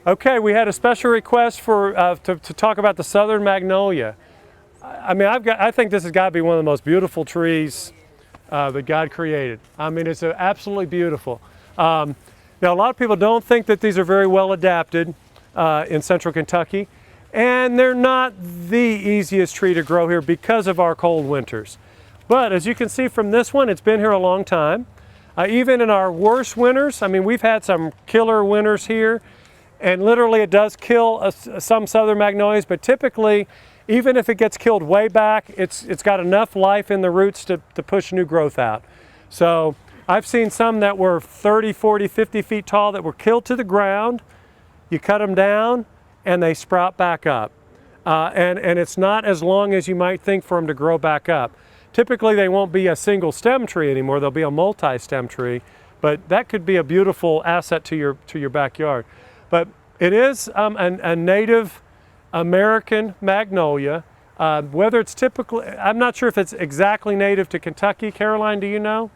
Okay, we had a special request for to talk about the Southern Magnolia. I mean, I think this has got to be one of the most beautiful trees that God created. I mean, it's absolutely beautiful. Now, a lot of people don't think that these are very well adapted in central Kentucky, and they're not the easiest tree to grow here because of our cold winters. But as you can see from this one, it's been here a long time. Even in our worst winters, I mean, we've had some killer winters here, and literally it does kill some Southern Magnolias, but typically, even if it gets killed way back, it's got enough life in the roots to push new growth out. So I've seen some that were 30, 40, 50 feet tall that were killed to the ground. You cut them down and they sprout back up. And it's not as long as you might think for them to grow back up. Typically they won't be a single stem tree anymore, they'll be a multi-stem tree, but that could be a beautiful asset to your backyard. But it is a Native American magnolia. Whether it's typically, I'm not sure if it's exactly native to Kentucky. Caroline, do you know?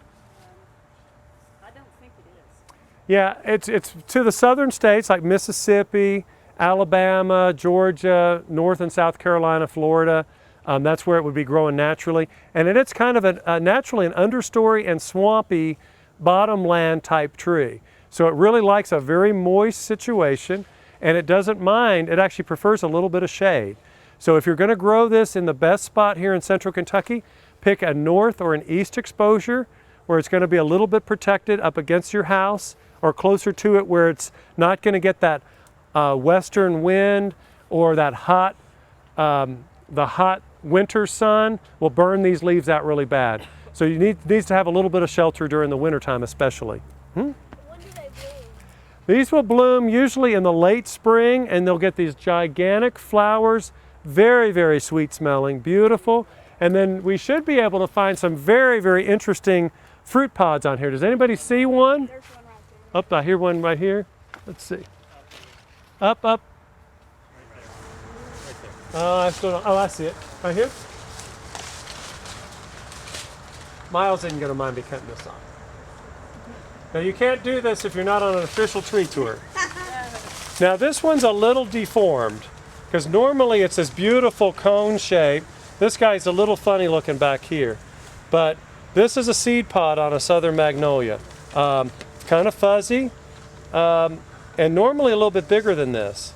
I don't think it is. Yeah, it's to the southern states like Mississippi, Alabama, Georgia, North and South Carolina, Florida. That's where it would be growing naturally. And it's kind of naturally an understory and swampy bottomland type tree. So it really likes a very moist situation, and it doesn't mind, it actually prefers a little bit of shade. So if you're going to grow this in the best spot here in central Kentucky, pick a north or an east exposure where it's going to be a little bit protected up against your house, or closer to it where it's not going to get that western wind or that hot, the hot winter sun will burn these leaves out really bad. So you needs to have a little bit of shelter during the wintertime especially. When do they bloom? These will bloom usually in the late spring, and they'll get these gigantic flowers, very, very sweet smelling, beautiful. And then we should be able to find some very, very interesting fruit pods on here. Does anybody see one? There's one right there. Up, I hear one right here. Let's see. Up, up. Oh, I still don't. Oh, I see it. Right here. Miles isn't going to mind me cutting this off. Now you can't do this if you're not on an official tree tour. Now this one's a little deformed because normally it's this beautiful cone shape. This guy's a little funny looking back here. But this is a seed pod on a Southern Magnolia. Kind of fuzzy and normally a little bit bigger than this.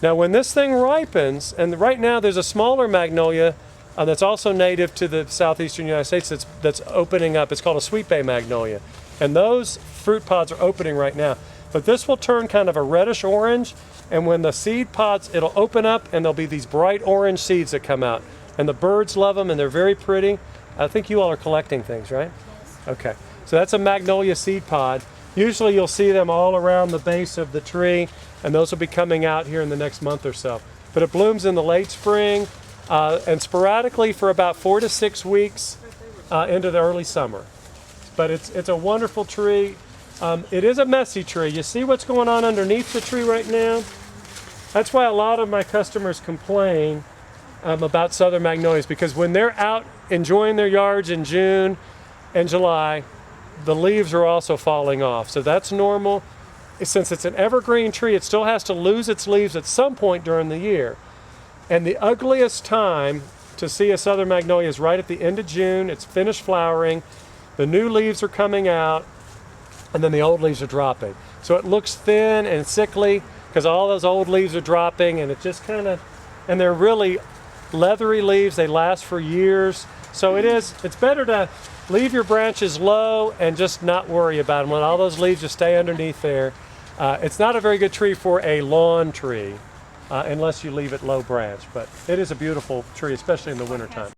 Now when this thing ripens, and right now there's a smaller magnolia that's also native to the southeastern United States that's opening up. It's called a sweet bay magnolia. And those fruit pods are opening right now. But this will turn kind of a reddish orange, and when the seed pods, it'll open up and there'll be these bright orange seeds that come out. And the birds love them and they're very pretty. I think you all are collecting things, right? Yes. Okay, so that's a magnolia seed pod. Usually you'll see them all around the base of the tree, and those will be coming out here in the next month or so. But it blooms in the late spring and sporadically for about 4 to 6 weeks into the early summer. But it's a wonderful tree. It is a messy tree. You see what's going on underneath the tree right now? That's why a lot of my customers complain about Southern Magnolias, because when they're out enjoying their yards in June and July, the leaves are also falling off. So that's normal. Since it's an evergreen tree, it still has to lose its leaves at some point during the year. And the ugliest time to see a Southern Magnolia is right at the end of June. It's finished flowering. The new leaves are coming out, and then the old leaves are dropping. So it looks thin and sickly because all those old leaves are dropping, and it just kind of, and they're really leathery leaves. They last for years. So it's better to leave your branches low and just not worry about them. Let all those leaves just stay underneath there. It's not a very good tree for a lawn tree unless you leave it low branch, but it is a beautiful tree, especially in the wintertime.